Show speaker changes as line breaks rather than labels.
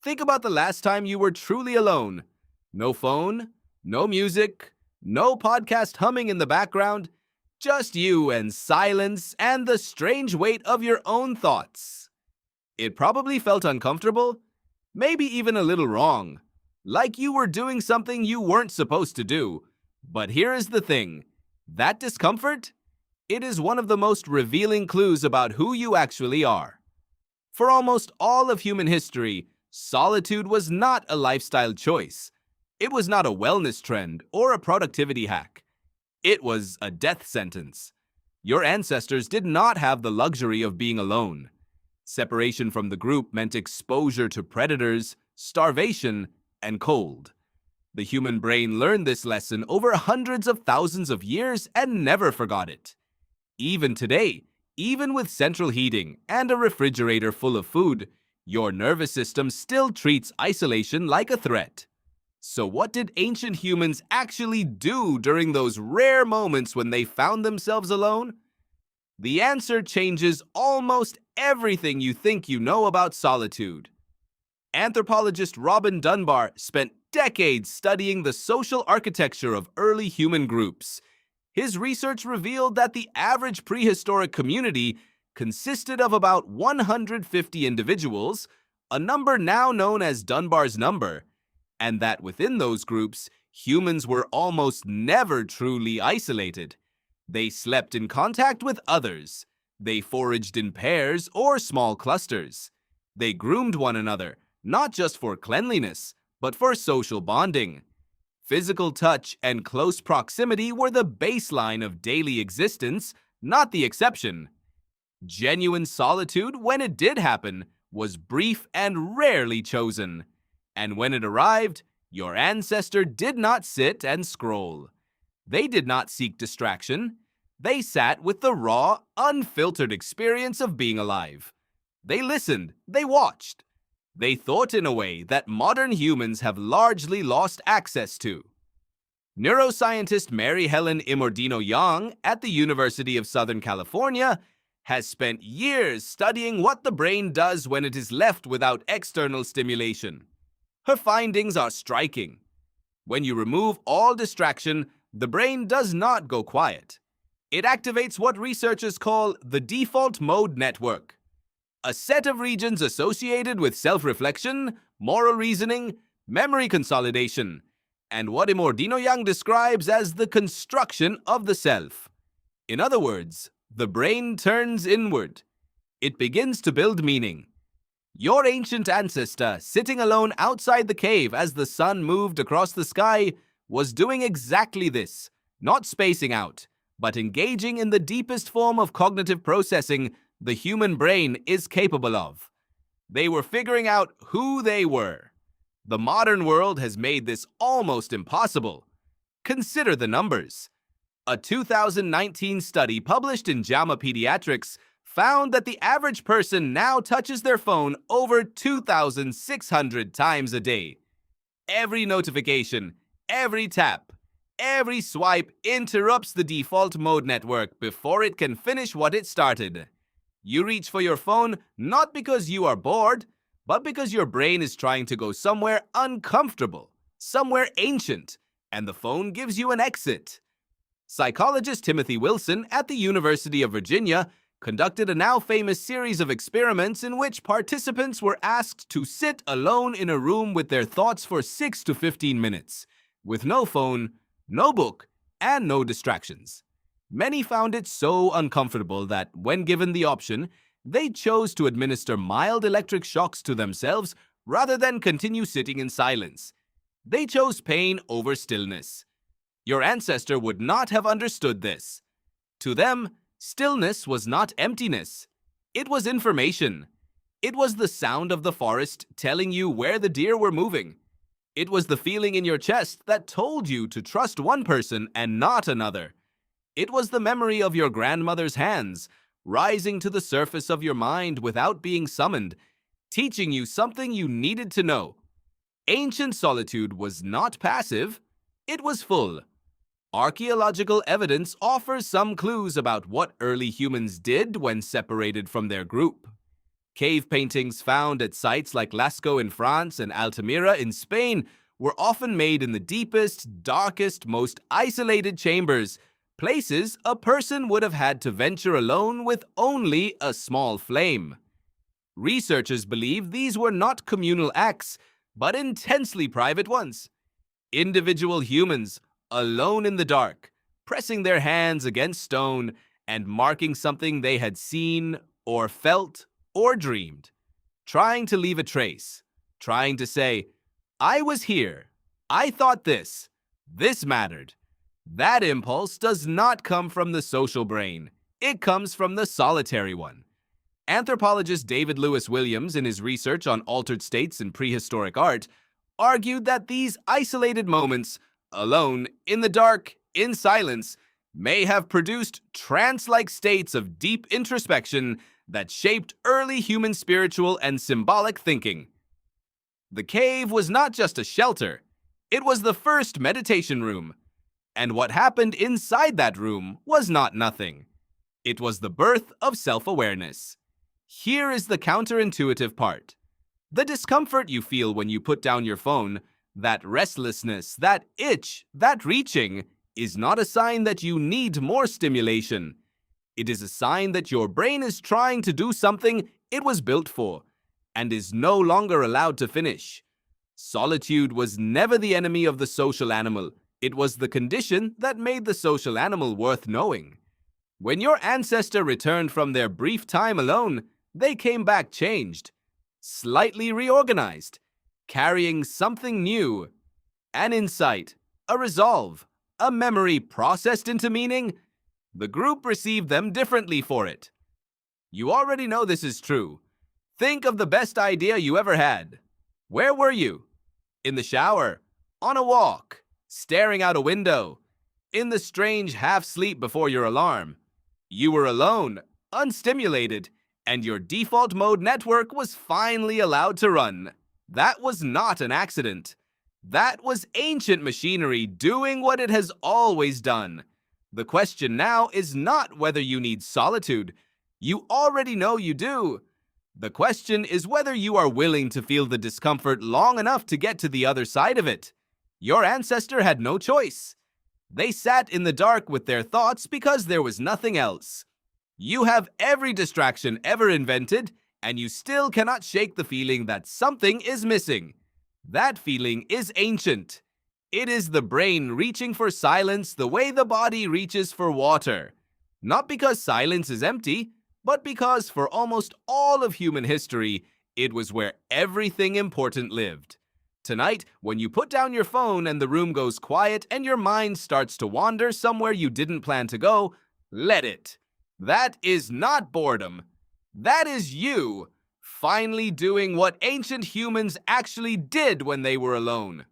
Think about the last time you were truly alone. No phone, no music, no podcast humming in the background, just you and silence and the strange weight of your own thoughts. It probably felt uncomfortable, maybe even a little wrong, like you were doing something you weren't supposed to do. But here is the thing, that discomfort? It is one of the most revealing clues about who you actually are. For almost all of human history, solitude was not a lifestyle choice. It was not a wellness trend or a productivity hack. It was a death sentence. Your ancestors did not have the luxury of being alone. Separation from the group meant exposure to predators, starvation, and cold. The human brain learned this lesson over hundreds of thousands of years and never forgot it. Even today, even with central heating and a refrigerator full of food, your nervous system still treats isolation like a threat. So what did ancient humans actually do during those rare moments when they found themselves alone? The answer changes almost everything you think you know about solitude. Anthropologist Robin Dunbar spent decades studying the social architecture of early human groups. His research revealed that the average prehistoric community consisted of about 150 individuals, a number now known as Dunbar's number, and that within those groups, humans were almost never truly isolated. They slept in contact with others. They foraged in pairs or small clusters. They groomed one another, not just for cleanliness, but for social bonding. Physical touch and close proximity were the baseline of daily existence, not the exception. Genuine solitude, when it did happen, was brief and rarely chosen. And when it arrived, your ancestor did not sit and scroll. They did not seek distraction. They sat with the raw, unfiltered experience of being alive. They listened. They watched. They thought in a way that modern humans have largely lost access to. Neuroscientist Mary Helen Imordino-Young at the University of Southern California has spent years studying what the brain does when it is left without external stimulation. Her findings are striking. When you remove all distraction, the brain does not go quiet. It activates what researchers call the default mode network, a set of regions associated with self-reflection, moral reasoning, memory consolidation, and what Imordino-Young describes as the construction of the self. In other words, the brain turns inward. It begins to build meaning. Your ancient ancestor, sitting alone outside the cave as the sun moved across the sky, was doing exactly this, not spacing out, but engaging in the deepest form of cognitive processing the human brain is capable of. They were figuring out who they were. The modern world has made this almost impossible. Consider the numbers. A 2019 study published in JAMA Pediatrics found that the average person now touches their phone over 2,600 times a day. Every notification, every tap, every swipe interrupts the default mode network before it can finish what it started. You reach for your phone not because you are bored, but because your brain is trying to go somewhere uncomfortable, somewhere ancient, and the phone gives you an exit. Psychologist Timothy Wilson at the University of Virginia conducted a now famous series of experiments in which participants were asked to sit alone in a room with their thoughts for 6 to 15 minutes, with no phone, no book, and no distractions. Many found it so uncomfortable that, when given the option, they chose to administer mild electric shocks to themselves rather than continue sitting in silence. They chose pain over stillness. Your ancestor would not have understood this. To them, stillness was not emptiness. It was information. It was the sound of the forest telling you where the deer were moving. It was the feeling in your chest that told you to trust one person and not another. It was the memory of your grandmother's hands, rising to the surface of your mind without being summoned, teaching you something you needed to know. Ancient solitude was not passive, it was full. Archaeological evidence offers some clues about what early humans did when separated from their group. Cave paintings found at sites like Lascaux in France and Altamira in Spain were often made in the deepest, darkest, most isolated chambers, places a person would have had to venture alone with only a small flame. Researchers believe these were not communal acts, but intensely private ones. Individual humans, alone in the dark, pressing their hands against stone and marking something they had seen or felt or dreamed, trying to leave a trace, trying to say, I was here, I thought this mattered. That impulse does not come from the social brain. It comes from the solitary one. Anthropologist David Lewis Williams, in his research on altered states in prehistoric art, argued that these isolated moments, alone, in the dark, in silence, may have produced trance-like states of deep introspection that shaped early human spiritual and symbolic thinking. The cave was not just a shelter, it was the first meditation room. And what happened inside that room was not nothing. It was the birth of self-awareness. Here is the counterintuitive part. The discomfort you feel when you put down your phone, that restlessness, that itch, that reaching, is not a sign that you need more stimulation. It is a sign that your brain is trying to do something it was built for, and is no longer allowed to finish. Solitude was never the enemy of the social animal. It was the condition that made the social animal worth knowing. When your ancestor returned from their brief time alone, they came back changed, slightly reorganized, carrying something new, an insight, a resolve, a memory processed into meaning. The group received them differently for it. You already know this is true. Think of the best idea you ever had. Where were you? In the shower, on a walk, staring out a window, in the strange half-sleep before your alarm. You were alone, unstimulated, and your default mode network was finally allowed to run. That was not an accident. That was ancient machinery doing what it has always done. The question now is not whether you need solitude. You already know you do. The question is whether you are willing to feel the discomfort long enough to get to the other side of it. Your ancestor had no choice. They sat in the dark with their thoughts because there was nothing else. You have every distraction ever invented, and you still cannot shake the feeling that something is missing. That feeling is ancient. It is the brain reaching for silence the way the body reaches for water. Not because silence is empty, but because for almost all of human history, it was where everything important lived. Tonight, when you put down your phone and the room goes quiet and your mind starts to wander somewhere you didn't plan to go, let it. That is not boredom. That is you finally doing what ancient humans actually did when they were alone.